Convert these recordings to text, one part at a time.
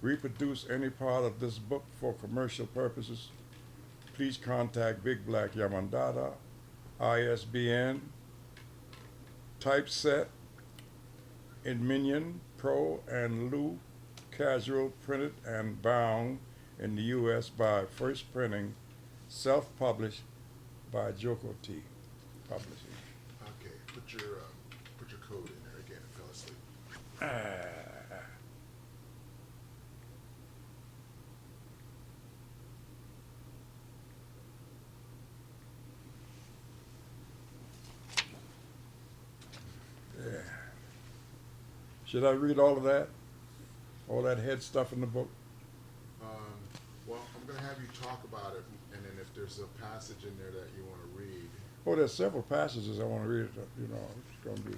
reproduce any part of this book for commercial purposes, please contact Big Black Yamandata, ISBN, Typeset, Inminion, Pro, and Lu, casual, printed and bound in the U.S. by First Printing, self-published by Joko T. Publishing. Okay, put your code in there again. It fell asleep. Ah. Yeah. Should I read all of that? All that head stuff in the book? Um, well, I'm going to have you talk about it, and then if there's a passage in there that you want to read. Oh, there's several passages I want to read. It's going to be.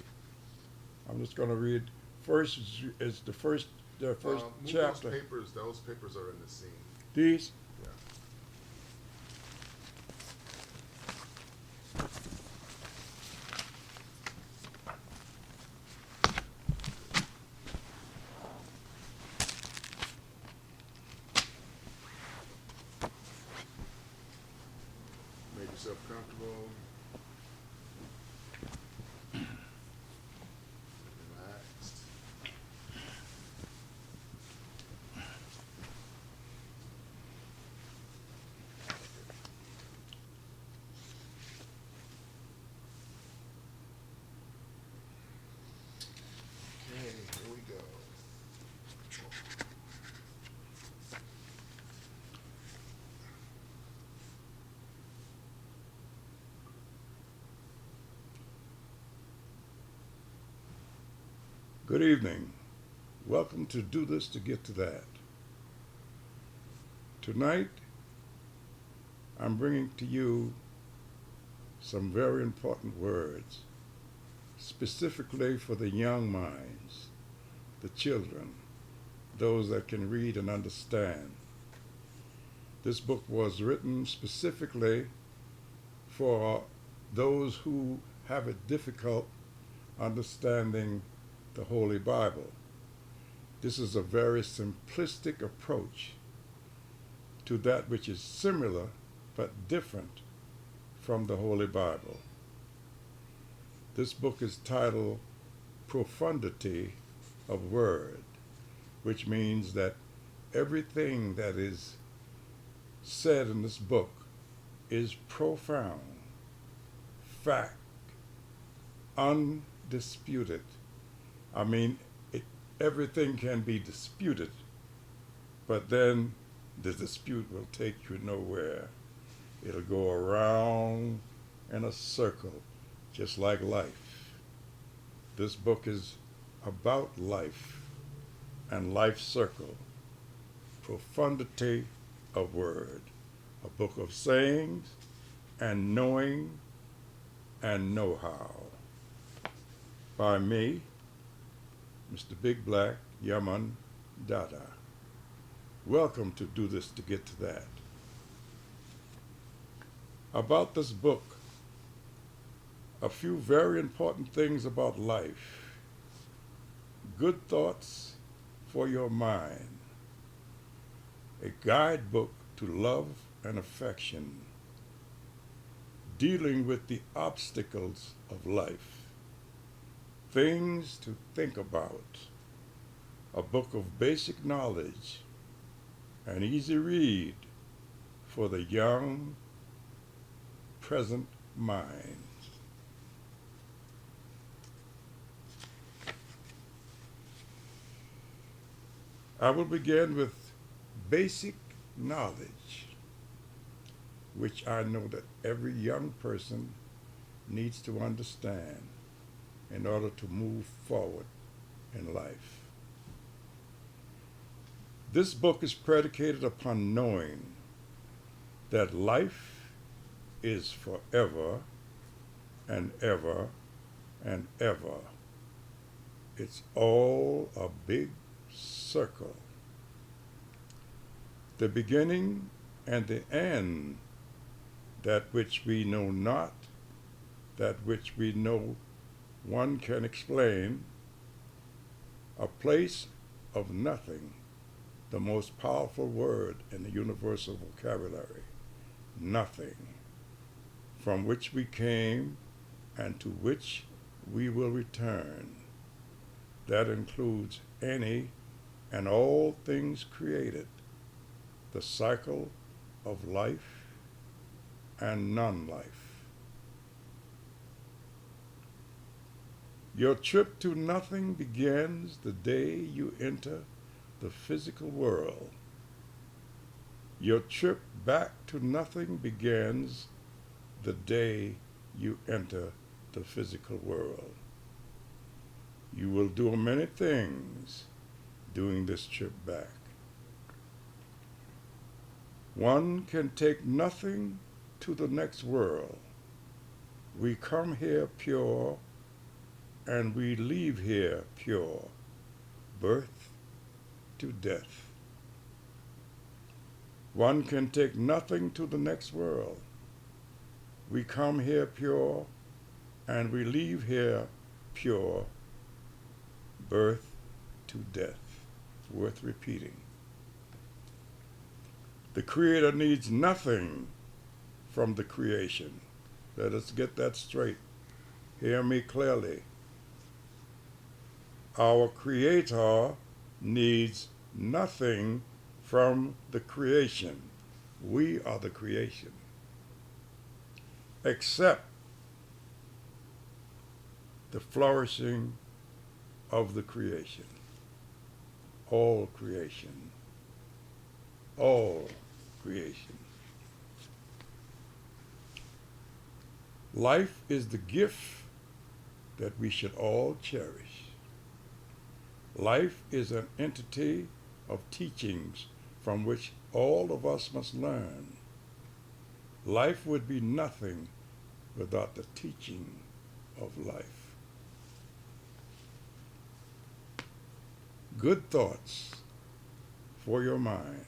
I'm just going to read. First is the first Move chapter. Those papers are in the scene. These. Yeah. Make yourself comfortable. Relaxed. Okay, here we go. Good evening. Welcome to Do This to Get to That. Tonight, I'm bringing to you some very important words, specifically for the young minds, the children, those that can read and understand. This book was written specifically for those who have it difficult understanding the Holy Bible. This is a very simplistic approach to that which is similar but different from the Holy Bible. This book is titled Profundity of Word, which means that everything that is said in this book is profound, fact, undisputed. I mean, everything can be disputed, but then the dispute will take you nowhere. It'll go around in a circle, just like life. This book is about life and life's circle, profundity of word, a book of sayings and knowing and know-how. By me, Mr. Big Black Yaman Dada. Welcome to Do This to Get to That. About this book, a few very important things about life. Good thoughts for your mind. A guidebook to love and affection. Dealing with the obstacles of life. Things to think about. A book of basic knowledge. An easy read for the young, present mind. I will begin with basic knowledge, which I know that every young person needs to understand in order to move forward in life. This book is predicated upon knowing that life is forever and ever and ever. It's all a big circle. The beginning and the end, that which we know not, that which we know one can explain, a place of nothing, the most powerful word in the universal vocabulary, nothing, from which we came and to which we will return. That includes any and all things created, the cycle of life and non-life. Your trip to nothing begins the day you enter the physical world. Your trip back to nothing begins the day you enter the physical world. You will do many things doing this trip back. One can take nothing to the next world. We come here pure and we leave here pure, birth to death. One can take nothing to the next world. We come here pure and we leave here pure, birth to death. It's worth repeating. The Creator needs nothing from the creation. Let us get that straight. Hear me clearly. Our Creator needs nothing from the creation. We are the creation. Except the flourishing of the creation. All creation. All creation. Life is the gift that we should all cherish. Life is an entity of teachings from which all of us must learn. Life would be nothing without the teaching of life. Good thoughts for your mind.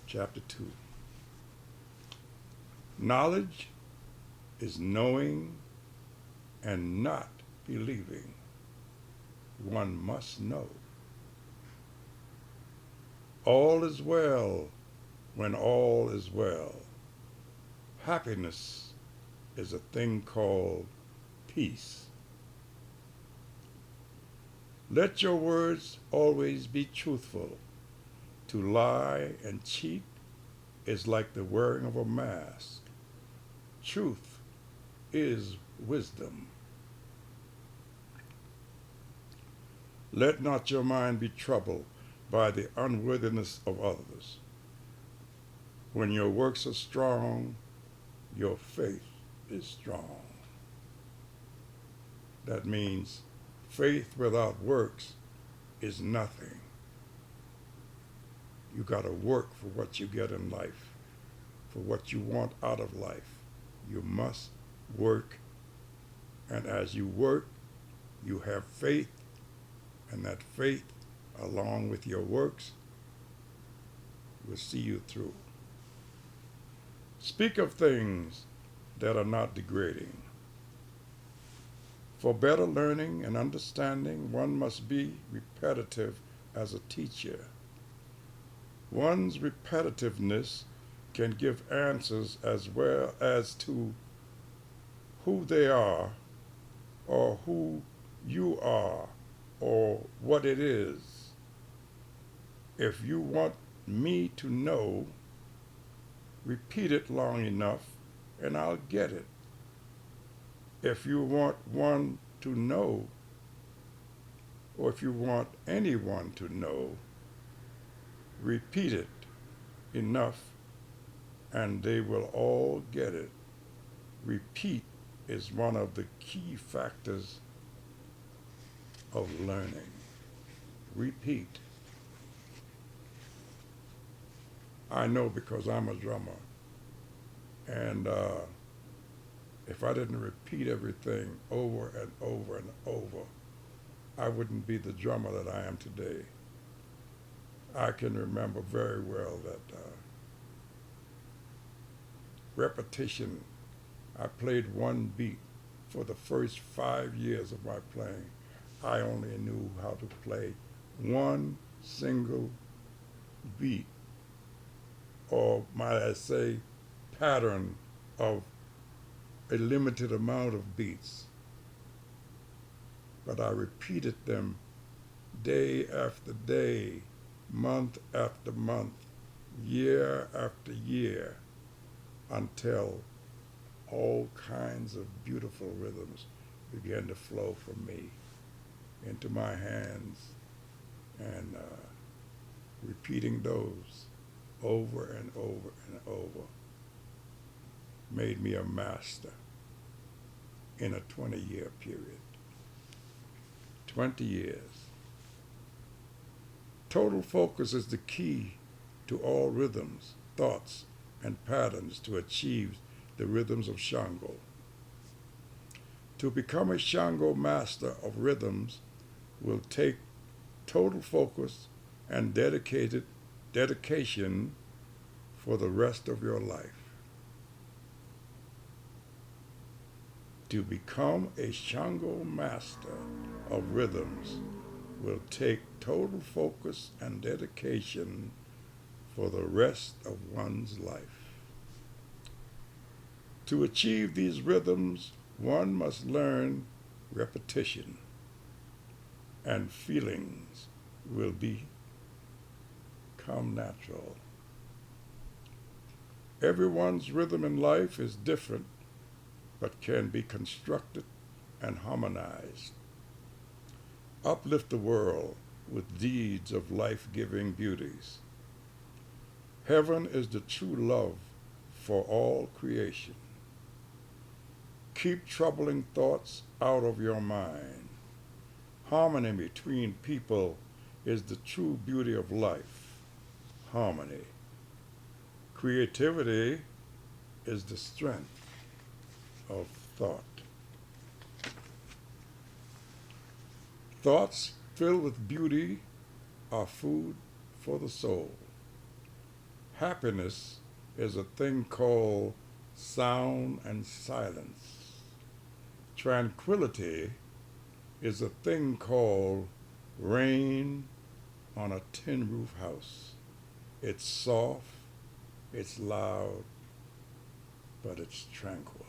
Chapter 2. Knowledge is knowing and not believing. One must know. All is well when all is well. Happiness is a thing called peace. Let your words always be truthful. To lie and cheat is like the wearing of a mask. Truth is wisdom. Let not your mind be troubled by the unworthiness of others. When your works are strong, your faith is strong. That means faith without works is nothing. You got to work for what you get in life, for what you want out of life. You must work, and as you work, you have faith, and that faith, along with your works, will see you through. Speak of things that are not degrading. For better learning and understanding, one must be repetitive as a teacher. One's repetitiveness can give answers as well as to who they are, or who you are, or what it is. If you want me to know, repeat it long enough and I'll get it. If you want one to know, or if you want anyone to know, repeat it enough and they will all get it. Repeat is one of the key factors of learning. Repeat. I know because I'm a drummer, and if I didn't repeat everything over and over and over, I wouldn't be the drummer that I am today. I can remember very well that repetition. I played one beat for the first 5 years of my playing. I only knew how to play one single beat, or might I say, pattern of a limited amount of beats, but I repeated them day after day, month after month, year after year, until all kinds of beautiful rhythms began to flow from me into my hands, and repeating those over and over and over made me a master in a 20-year period. 20 years. Total focus is the key to all rhythms, thoughts, and patterns to achieve the rhythms of Shango. To become a Shango master of rhythms will take total focus and dedication for the rest of your life. To become a Shango master of rhythms will take total focus and dedication for the rest of one's life. To achieve these rhythms, one must learn repetition, and feelings will become natural. Everyone's rhythm in life is different, but can be constructed and harmonized. Uplift the world with deeds of life-giving beauties. Heaven is the true love for all creation. Keep troubling thoughts out of your mind. Harmony between people is the true beauty of life. Harmony. Creativity is the strength of thought. Thoughts filled with beauty are food for the soul. Happiness is a thing called sound and silence. Tranquility is a thing called rain on a tin roof house. It's soft, it's loud, but it's tranquil.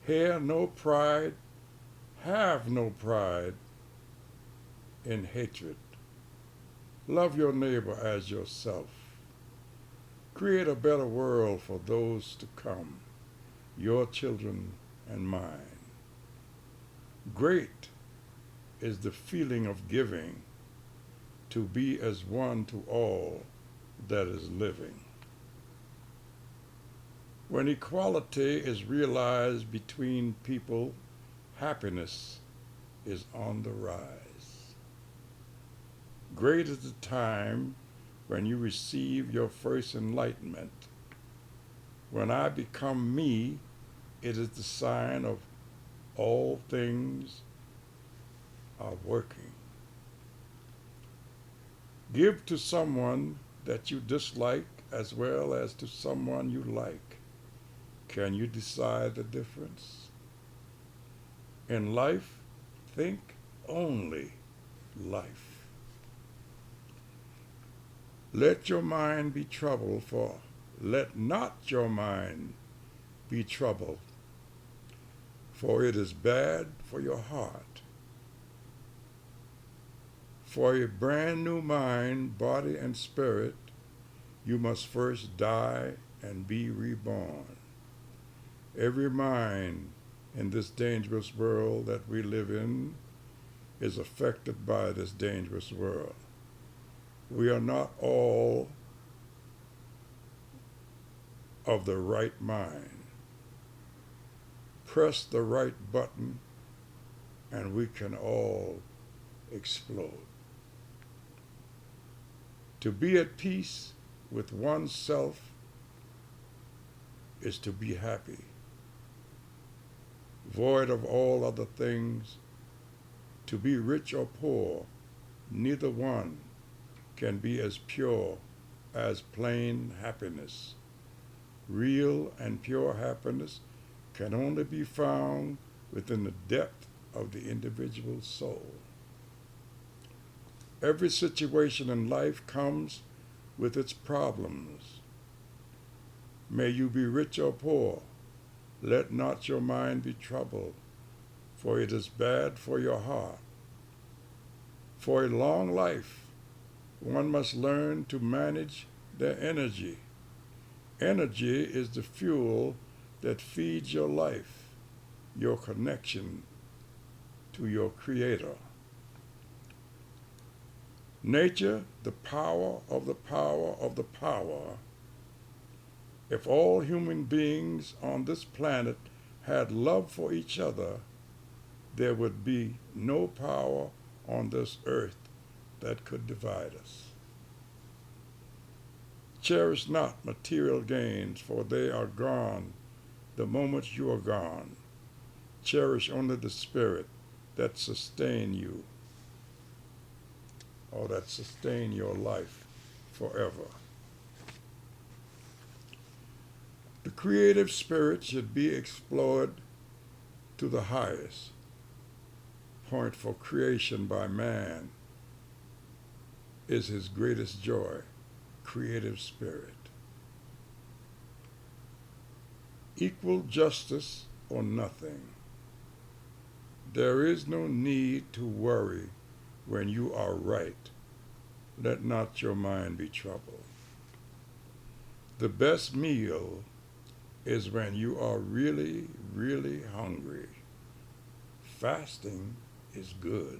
Have no pride in hatred. Love your neighbor as yourself. Create a better world for those to come, your children and mine. Great is the feeling of giving, to be as one to all that is living. When equality is realized between people, happiness is on the rise. Great is the time when you receive your first enlightenment. When I become me, it is the sign of all things are working. Give to someone that you dislike as well as to someone you like. Can you decide the difference? In life, think only life. Let your mind be troubled, for let not your mind be troubled, for it is bad for your heart. For a brand new mind, body, and spirit, you must first die and be reborn. Every mind in this dangerous world that we live in is affected by this dangerous world. We are not all of the right mind. Press the right button and we can all explode. To be at peace with oneself is to be happy. Void of all other things, to be rich or poor, neither one can be as pure as plain happiness. Real and pure happiness can only be found within the depth of the individual soul. Every situation in life comes with its problems. May you be rich or poor, let not your mind be troubled, for it is bad for your heart. For a long life, one must learn to manage their energy. Energy is the fuel that feeds your life, your connection to your Creator. Nature, the power of the power of the power. If all human beings on this planet had love for each other, there would be no power on this earth that could divide us. Cherish not material gains, for they are gone the moment you are gone. Cherish only the spirit that sustain you, or that sustain your life forever. The creative spirit should be explored to the highest point, for creation by man is his greatest joy, creative spirit. Equal justice or nothing. There is no need to worry when you are right. Let not your mind be troubled. The best meal is when you are really, really hungry. Fasting is good.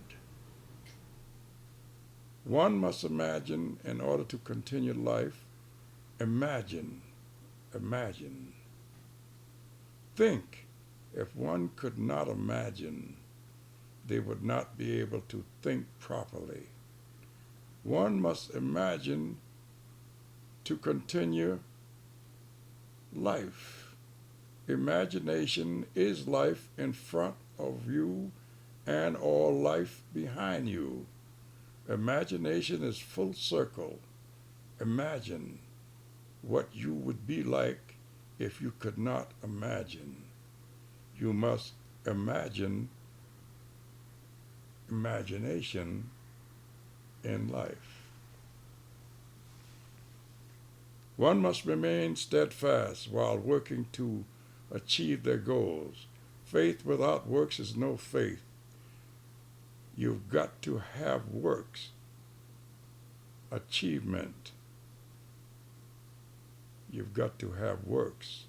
One must imagine in order to continue life. Imagine. Think. If one could not imagine, they would not be able to think properly. One must imagine to continue life. Imagination is life in front of you and all life behind you. Imagination is full circle. Imagine what you would be like if you could not imagine. You must imagine imagination in life. One must remain steadfast while working to achieve their goals. Faith without works is no faith. You've got to have works, achievement. You've got to have works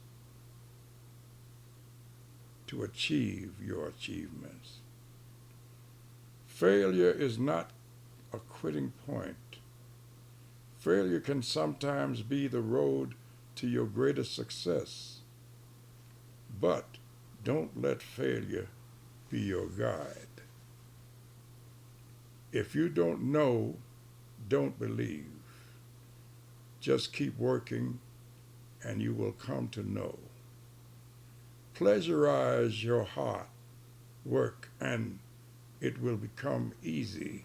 to achieve your achievements. Failure is not a quitting point. Failure can sometimes be the road to your greatest success. But don't let failure be your guide. If you don't know, don't believe. Just keep working and you will come to know. Pleasurize your heart, work, and it will become easy.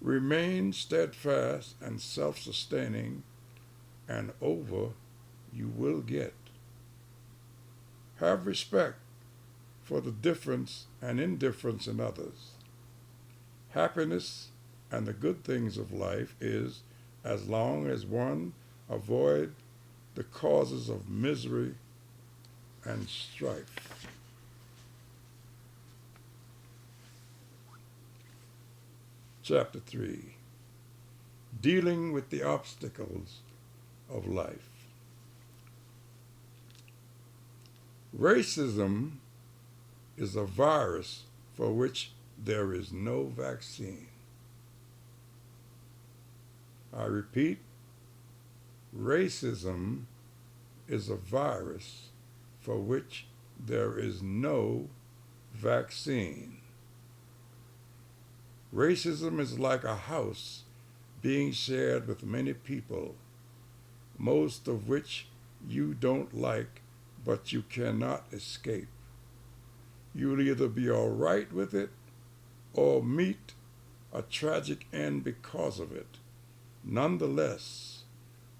Remain steadfast and self-sustaining, and over you will get. Have respect for the difference and indifference in others. Happiness and the good things of life is as long as one avoid the causes of misery and strife. Chapter 3, Dealing with the Obstacles of Life. Racism is a virus for which there is no vaccine. I repeat, racism is a virus for which there is no vaccine. Racism is like a house being shared with many people, most of which you don't like, but you cannot escape. You'll either be all right with it or meet a tragic end because of it. Nonetheless,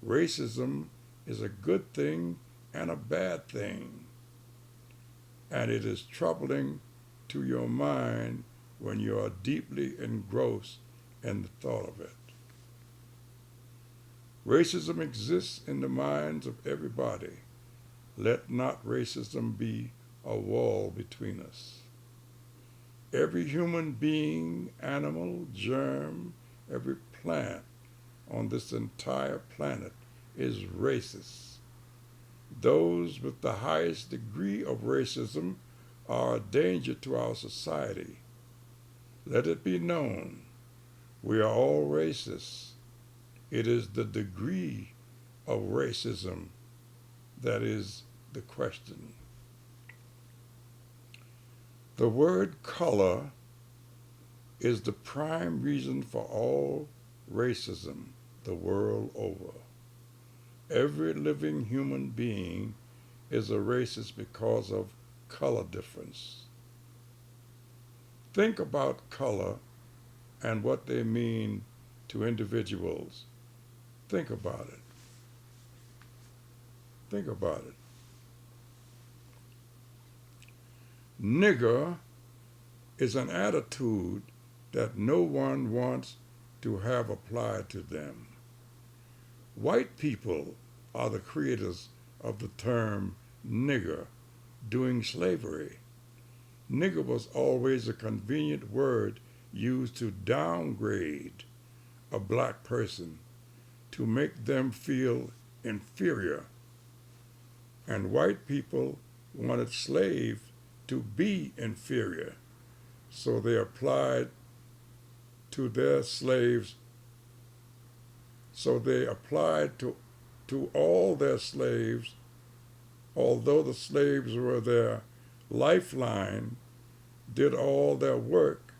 racism is a good thing and a bad thing, and it is troubling to your mind when you are deeply engrossed in the thought of it. Racism exists in the minds of everybody. Let not racism be a wall between us. Every human being, animal, germ, every plant on this entire planet is racist. Those with the highest degree of racism are a danger to our society. Let it be known, we are all racist. It is the degree of racism that is the question. The word color is the prime reason for all racism the world over. Every living human being is a racist because of color difference. Think about color and what they mean to individuals. Think about it. Think about it. Nigger is an attitude that no one wants to have applied to them. White people are the creators of the term nigger during slavery. Nigger was always a convenient word used to downgrade a black person, to make them feel inferior. And white people wanted slaves to be inferior, so they applied to their slaves, to all their slaves, although the slaves were their lifeline, did all their work.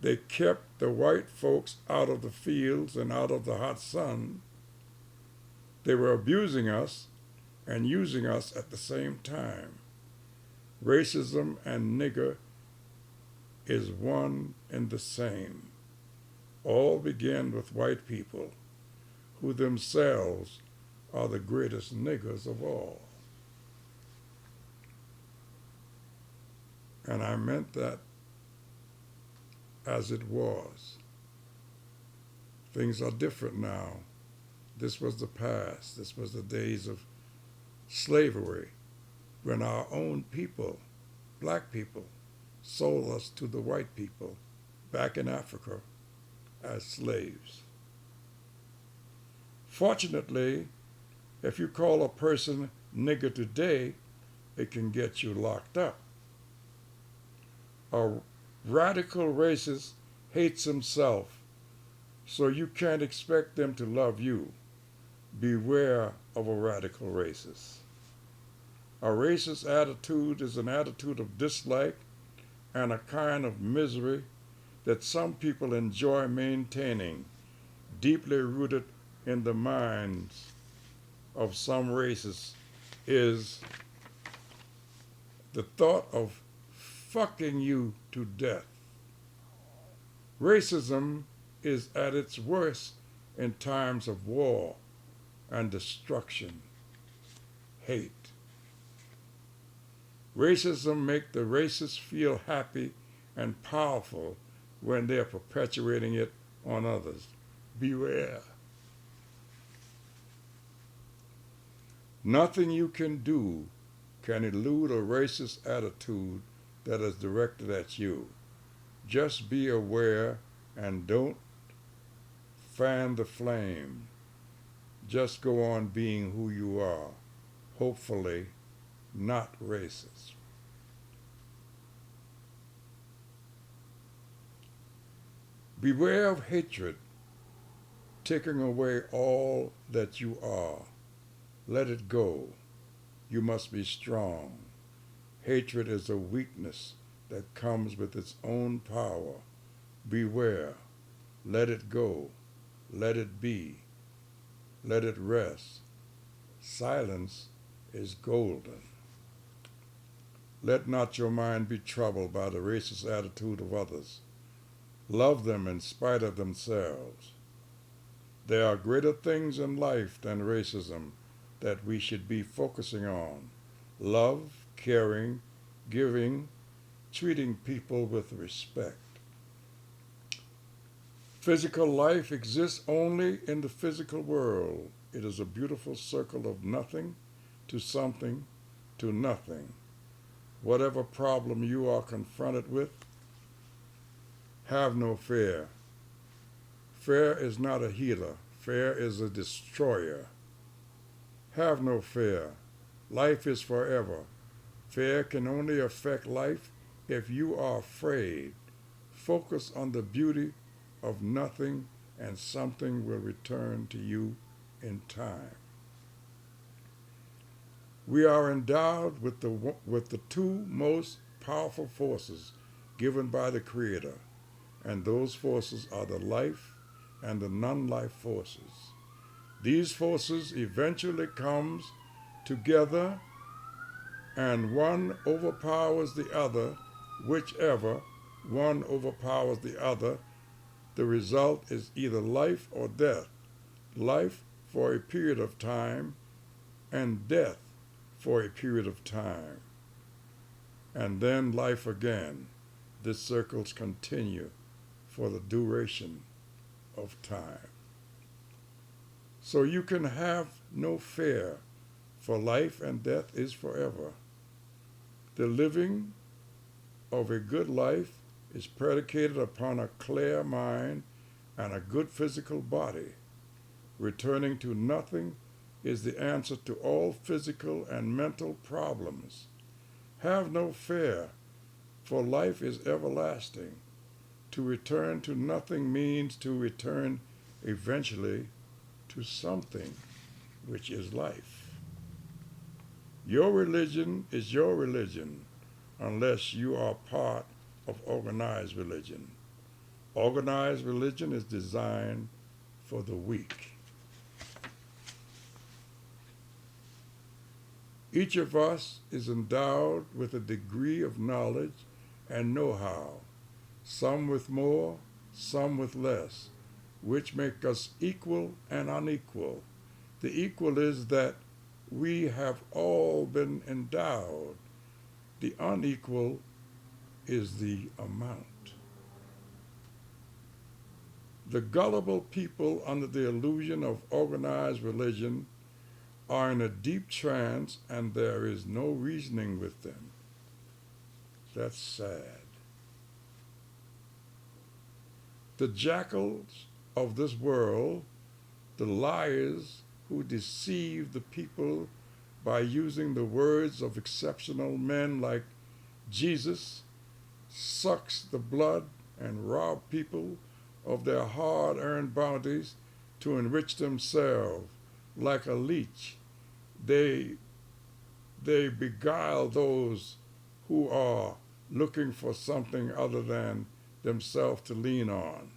They kept the white folks out of the fields and out of the hot sun. They were abusing us and using us at the same time. Racism and nigger is one and the same. All began with white people, who themselves are the greatest niggers of all. And I meant that as it was. Things are different now. This was the past. This was the days of slavery, when our own people, black people, sold us to the white people back in Africa as slaves. Fortunately, if you call a person nigger today, it can get you locked up. A radical racist hates himself, so you can't expect them to love you. Beware of a radical racist. A racist attitude is an attitude of dislike and a kind of misery that some people enjoy maintaining, deeply rooted in the minds of some racists, is the thought of fucking you to death. Racism is at its worst in times of war and destruction, hate. Racism makes the racist feel happy and powerful when they're perpetuating it on others. Beware. Nothing you can do can elude a racist attitude that is directed at you. Just be aware and don't fan the flame. Just go on being who you are, hopefully not racist. Beware of hatred, taking away all that you are. Let it go. You must be strong. Hatred is a weakness that comes with its own power. Beware. Let it go. Let it be. Let it rest. Silence is golden. Let not your mind be troubled by the racist attitude of others. Love them in spite of themselves. There are greater things in life than racism that we should be focusing on. Love, caring, giving, treating people with respect. Physical life exists only in the physical world. It is a beautiful circle of nothing to something to nothing. Whatever problem you are confronted with, have no fear. Fear is not a healer. Fear is a destroyer. Have no fear. Life is forever. Fear can only affect life if you are afraid. Focus on the beauty of nothing and something will return to you in time. We are endowed with the two most powerful forces given by the Creator, and those forces are the life and the non-life forces. These forces eventually comes together and one overpowers the other. Whichever one overpowers the other, the result is either life or death. Life for a period of time and death for a period of time. And then life again. The circles continue for the duration of time. So you can have no fear, for life and death is forever. The living of a good life is predicated upon a clear mind and a good physical body. Returning to nothing is the answer to all physical and mental problems. Have no fear, for life is everlasting. To return to nothing means to return eventually to something, which is life. Your religion is your religion unless you are part of organized religion. Organized religion is designed for the weak. Each of us is endowed with a degree of knowledge and know-how, some with more, some with less, which make us equal and unequal. The equal is that we have all been endowed. The unequal is the amount. The gullible people under the illusion of organized religion are in a deep trance and there is no reasoning with them. That's sad. The jackals of this world, the liars who deceive the people by using the words of exceptional men like Jesus, sucks the blood and rob people of their hard-earned bounties to enrich themselves. Like a leech, they beguile those who are looking for something other than themselves to lean on.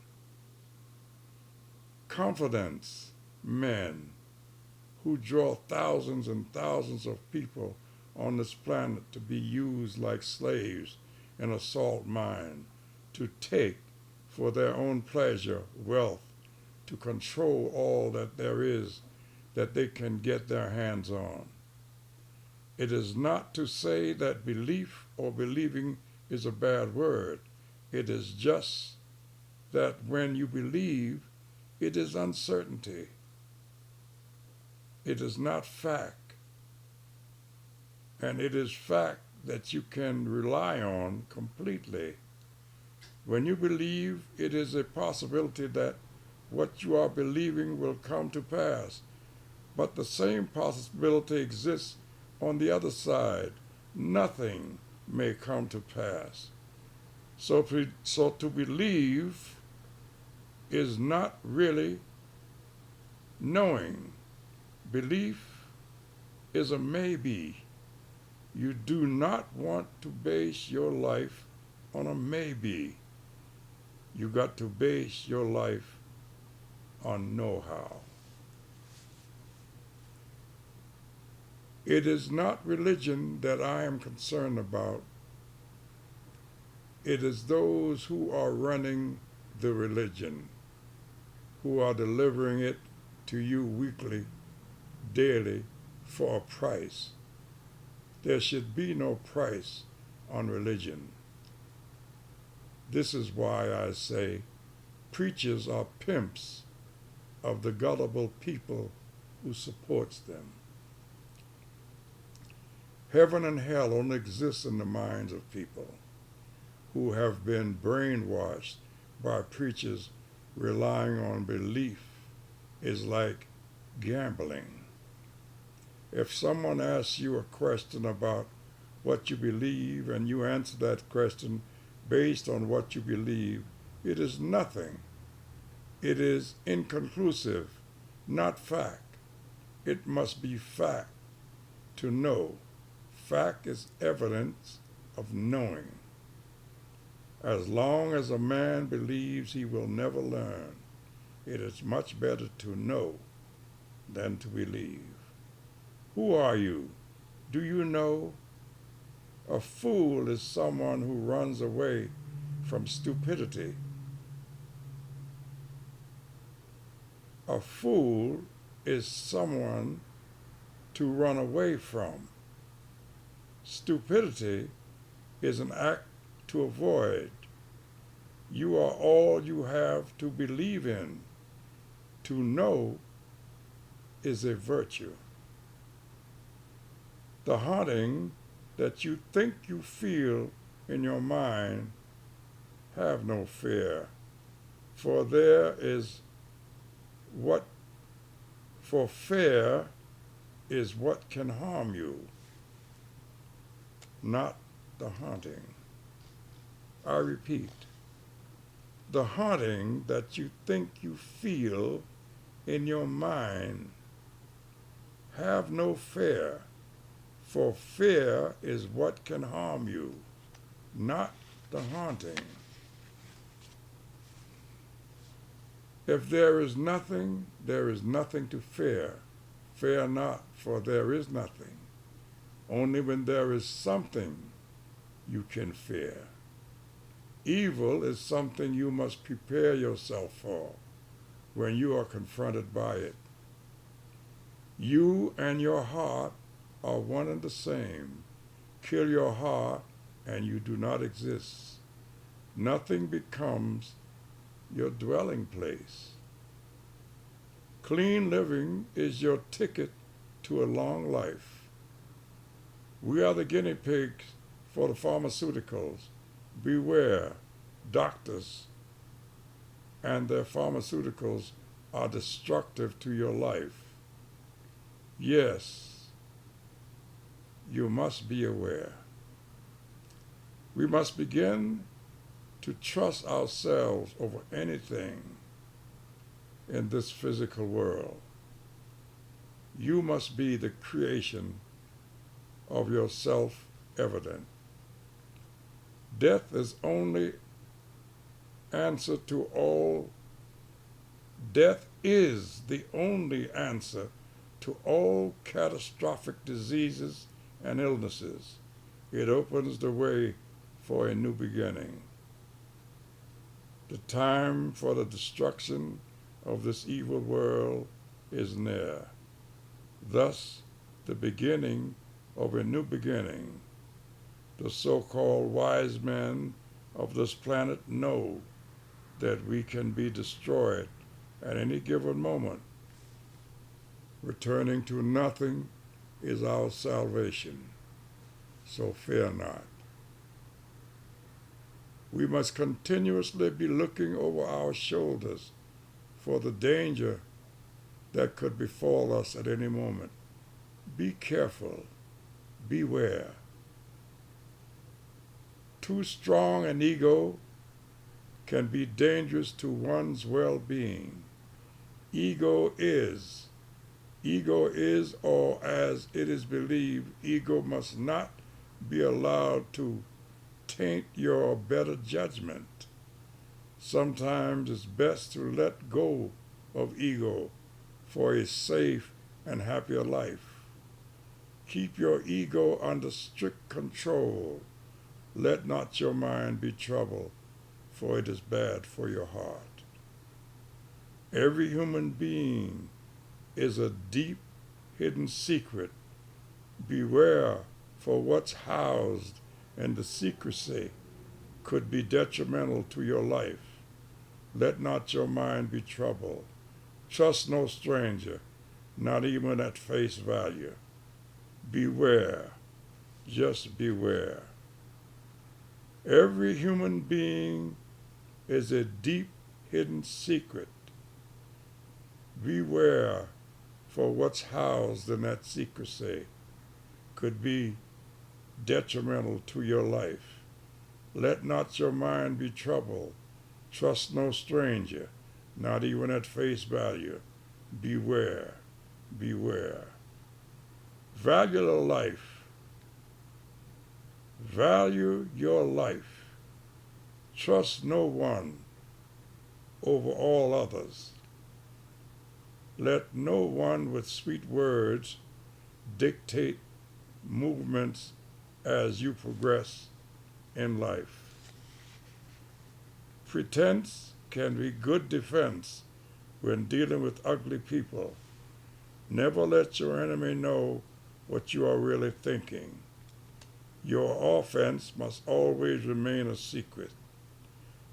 Confidence men who draw thousands and thousands of people on this planet to be used like slaves in a salt mine, to take for their own pleasure, wealth, to control all that there is that they can get their hands on. It is not to say that belief or believing is a bad word. It is just that when you believe, it is uncertainty. It is not fact. And it is fact that you can rely on completely. When you believe, it is a possibility that what you are believing will come to pass. But the same possibility exists on the other side. Nothing may come to pass. So to believe is not really knowing. Belief is a maybe. You do not want to base your life on a maybe. You got to base your life on know-how. It is not religion that I am concerned about. It is those who are running the religion, who are delivering it to you weekly, daily, for a price. There should be no price on religion. This is why I say preachers are pimps of the gullible people who supports them. Heaven and hell only exist in the minds of people who have been brainwashed by preachers relying on belief is like gambling. If someone asks you a question about what you believe and you answer that question based on what you believe, it is nothing. It is inconclusive, not fact. It must be fact to know. Fact is evidence of knowing. As long as a man believes he will never learn, it is much better to know than to believe. Who are you? Do you know? A fool is someone who runs away from stupidity. A fool is someone to run away from. Stupidity is an act to avoid. You are all you have to believe in. To know is a virtue. The haunting that you think you feel in your mind, have no fear, for fear is what can harm you, not the haunting. I repeat, the haunting that you think you feel in your mind, have no fear, for fear is what can harm you, not the haunting. If there is nothing to fear. Fear not, for there is nothing. Only when there is something you can fear. Evil is something you must prepare yourself for when you are confronted by it. You and your heart are one and the same. Kill your heart and you do not exist. Nothing becomes your dwelling place. Clean living is your ticket to a long life. We are the guinea pigs for the pharmaceuticals. Beware, doctors and their pharmaceuticals are destructive to your life. Yes, you must be aware. We must begin to trust ourselves over anything in this physical world. You must be the creation of your self-evident. Death is the only answer to all catastrophic diseases and illnesses. It opens the way for a new beginning. The time for the destruction of this evil world is near. Thus, the beginning of a new beginning. The so-called wise men of this planet know that we can be destroyed at any given moment. Returning to nothing is our salvation, so fear not. We must continuously be looking over our shoulders for the danger that could befall us at any moment. Be careful, beware. Too strong an ego can be dangerous to one's well-being. Ego is, or as it is believed, ego must not be allowed to taint your better judgment. Sometimes it's best to let go of ego for a safe and happier life. Keep your ego under strict control. Let not your mind be troubled, for it is bad for your heart. Every human being is a deep hidden secret. Beware for what's housed in the secrecy could be detrimental to your life. Let not your mind be troubled. Trust no stranger, not even at face value. Beware, just beware. Every human being is a deep hidden secret. Beware, for what's housed in that secrecy could be detrimental to your life. Let not your mind be troubled. Trust no stranger, not even at face value. Beware, beware. Value your life. Value your life. Trust no one over all others. Let no one with sweet words dictate movements as you progress in life. Pretense can be good defense when dealing with ugly people. Never let your enemy know what you are really thinking. Your offense must always remain a secret.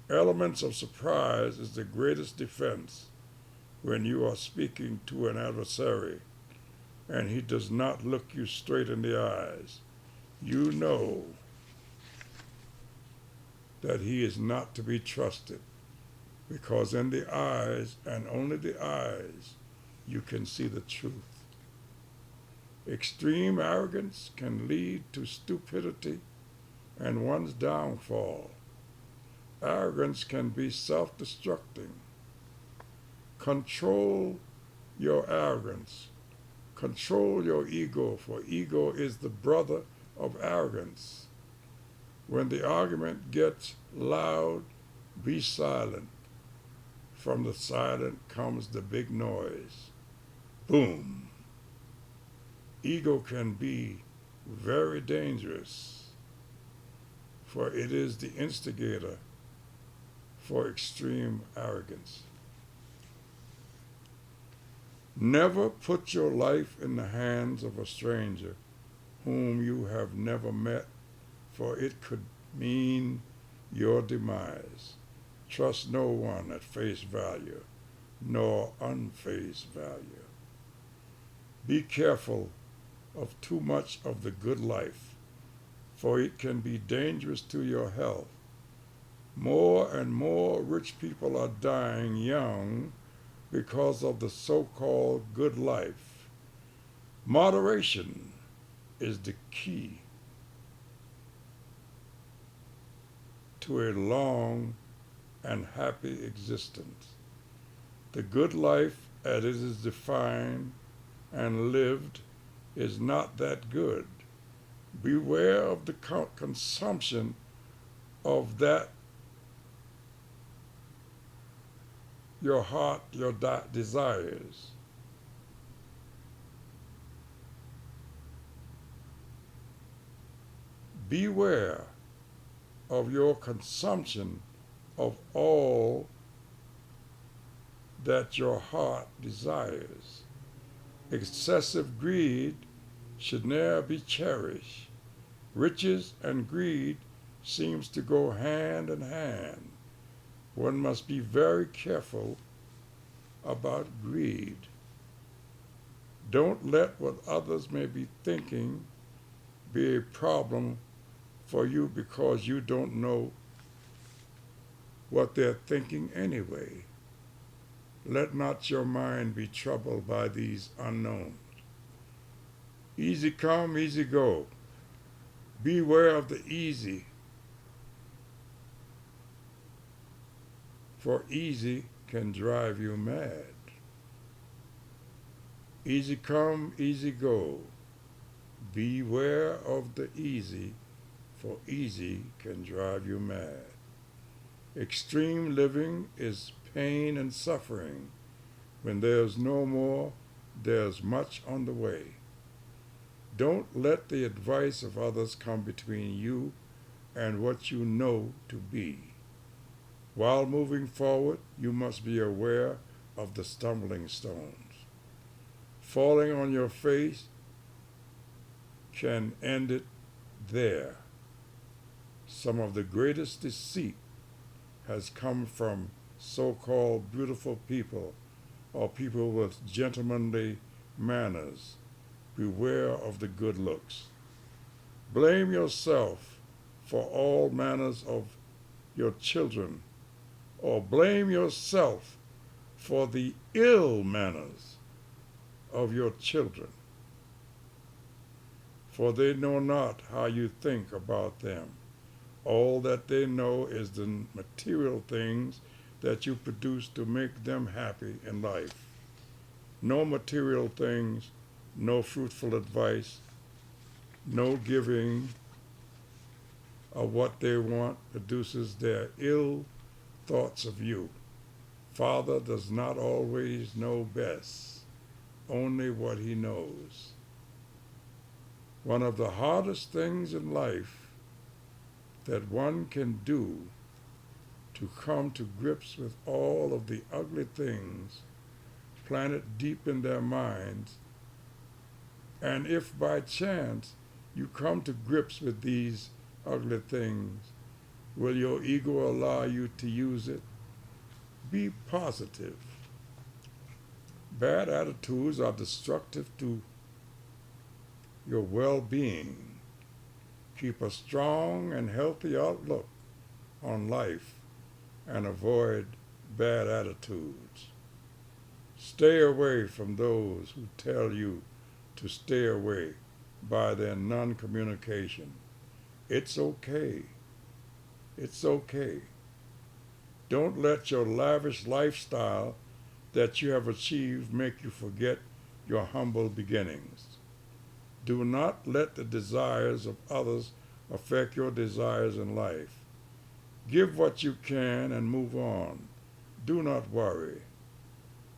Elements of surprise is the greatest defense when you are speaking to an adversary and he does not look you straight in the eyes. You know that he is not to be trusted, because in the eyes, and only the eyes, you can see the truth. Extreme arrogance can lead to stupidity and one's downfall. Arrogance can be self-destructing. Control your arrogance. Control your ego, for ego is the brother of arrogance. When the argument gets loud, be silent. From the silent comes the big noise. Boom. Ego can be very dangerous, for it is the instigator for extreme arrogance. Never put your life in the hands of a stranger whom you have never met, for it could mean your demise. Trust no one at face value, nor unfaced value. Be careful of too much of the good life, for it can be dangerous to your health. More and more rich people are dying young because of the so-called good life. Moderation is the key to a long and happy existence. The good life, as it is defined and lived, is not that good. Beware of the consumption of that your heart, your desires. Beware of your consumption of all that your heart desires. Excessive greed should ne'er be cherished. Riches and greed seems to go hand in hand. One must be very careful about greed. Don't let what others may be thinking be a problem for you, because you don't know what they're thinking anyway. Let not your mind be troubled by these unknowns. Easy come, easy go. Beware of the easy, for easy can drive you mad. Easy come, easy go. Beware of the easy, for easy can drive you mad. Extreme living is pain and suffering. When there's no more, there's much on the way. Don't let the advice of others come between you and what you know to be. While moving forward, you must be aware of the stumbling stones. Falling on your face can end it there. Some of the greatest deceit has come from so-called beautiful people or people with gentlemanly manners. Beware of the good looks. Blame yourself for all manners of your children, or blame yourself for the ill manners of your children. For they know not how you think about them. All that they know is the material things that you produce to make them happy in life. No material things, no fruitful advice, no giving of what they want produces their ill thoughts of you. Father does not always know best, only what he knows. One of the hardest things in life that one can do to come to grips with all of the ugly things planted deep in their minds, and if by chance you come to grips with these ugly things, will your ego allow you to use it? Be positive. Bad attitudes are destructive to your well-being. Keep a strong and healthy outlook on life and avoid bad attitudes. Stay away from those who tell you to stay away by their non-communication. It's okay. It's okay. Don't let your lavish lifestyle that you have achieved make you forget your humble beginnings. Do not let the desires of others affect your desires in life. Give what you can and move on. Do not worry.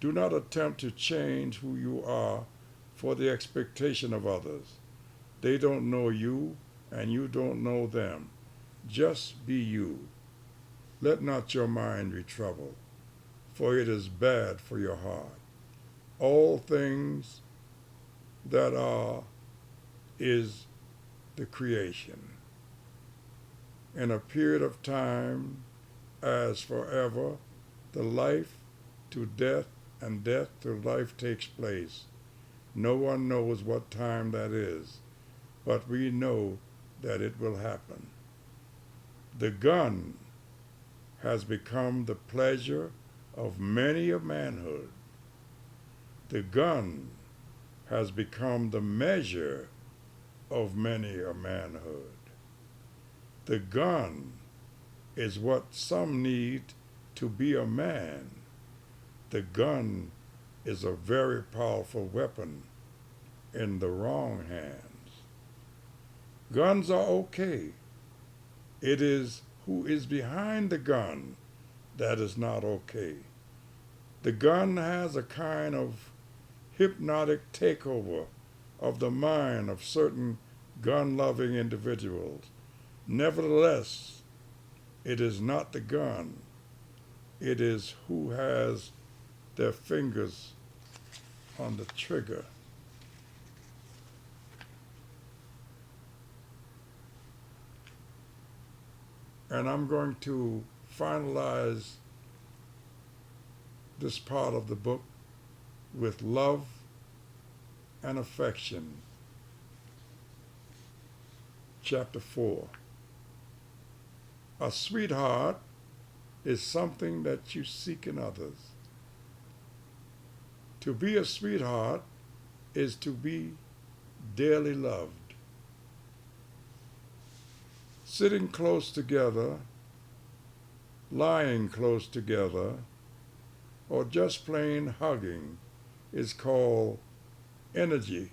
Do not attempt to change who you are for the expectation of others. They don't know you and you don't know them. Just be you. Let not your mind be troubled, for it is bad for your heart. All things that are is the creation. In a period of time as forever, the life to death and death to life takes place. No one knows what time that is, but we know that it will happen. The gun has become the pleasure of many a manhood. The gun has become the measure of many a manhood. The gun is what some need to be a man. The gun is a very powerful weapon in the wrong hands. Guns are okay. It is who is behind the gun that is not okay. The gun has a kind of hypnotic takeover of the mind of certain gun-loving individuals. Nevertheless, it is not the gun. It is who has their fingers on the trigger. And I'm going to finalize this part of the book with love and affection. Chapter 4. A sweetheart is something that you seek in others. To be a sweetheart is to be dearly loved. Sitting close together, lying close together, or just plain hugging is called energy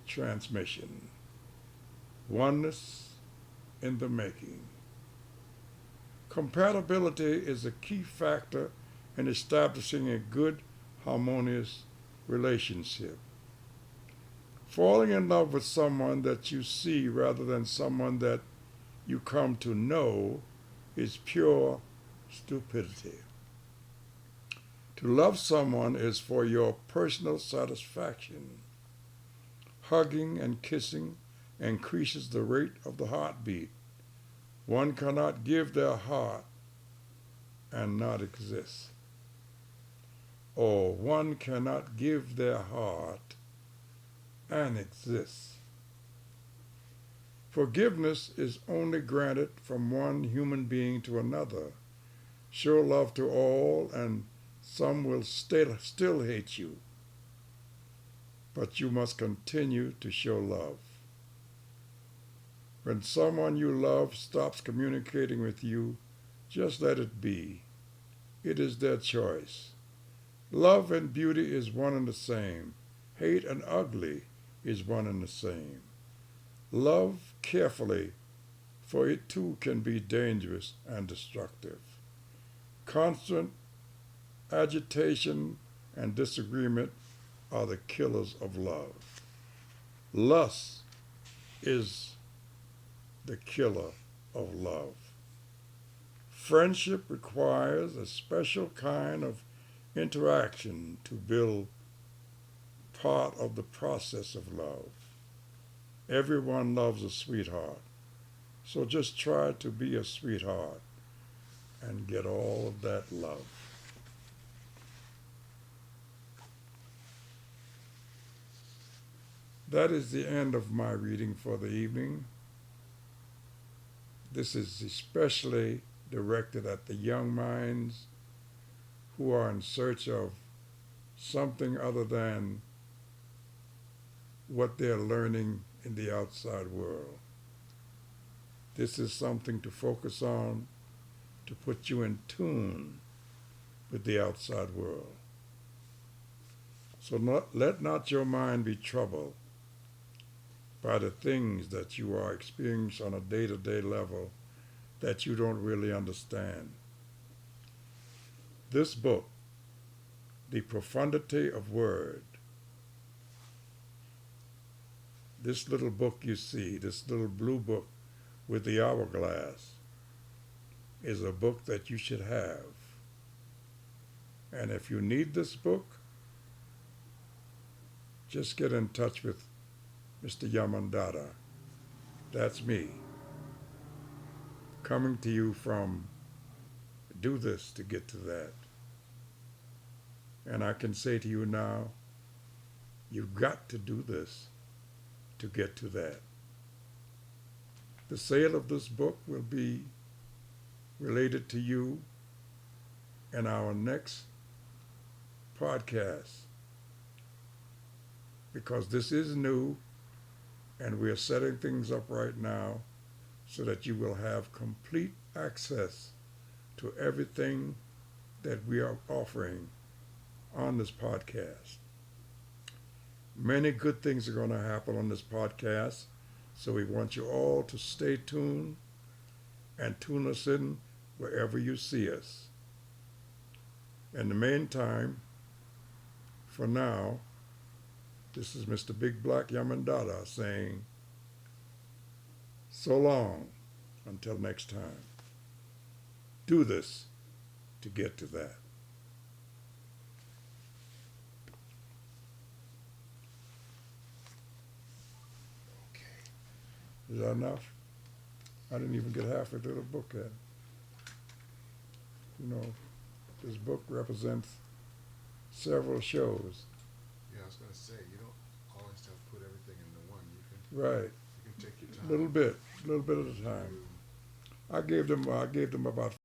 transmission. Oneness in the making. Compatibility is a key factor in establishing a good, harmonious relationship. Falling in love with someone that you see rather than someone that you come to know is pure stupidity. To love someone is for your personal satisfaction. Hugging and kissing increases the rate of the heartbeat, One cannot give their heart and not exist. Or one cannot give their heart and exist. Forgiveness is only granted from one human being to another. Show love to all, and some will still hate you. But you must continue to show love. When someone you love stops communicating with you, just let it be. It is their choice. Love and beauty is one and the same. Hate and ugly is one and the same. Love carefully, for it too can be dangerous and destructive. Constant agitation and disagreement are the killers of love. Lust is the killer of love. Friendship requires a special kind of interaction to build part of the process of love. Everyone loves a sweetheart, so just try to be a sweetheart and get all of that love. That is the end of my reading for the evening. This is especially directed at the young minds who are in search of something other than what they're learning in the outside world. This is something to focus on to put you in tune with the outside world. So let not your mind be troubled by the things that you are experiencing on a day-to-day level that you don't really understand. This book, The Profundity of Word, this little book you see, this little blue book with the hourglass, is a book that you should have. And if you need this book, just get in touch with Mr. Yamandata. That's me, coming to you from do this to get to that. And I can say to you now, you've got to do this to get to that. The sale of this book will be related to you in our next podcast, because this is new and we are setting things up right now so that you will have complete access to everything that we are offering on this podcast. Many good things are going to happen on this podcast, so we want you all to stay tuned and tune us in wherever you see us. In the meantime, for now, this is Mr. Big Black Yamandata saying, so long until next time. Do this to get to that. Is that enough? I didn't even get halfway through the book yet. You know, this book represents several shows. Yeah, I was going to say, you don't always have to put everything into one. Right. You can take your time. A little bit at a time. I gave them about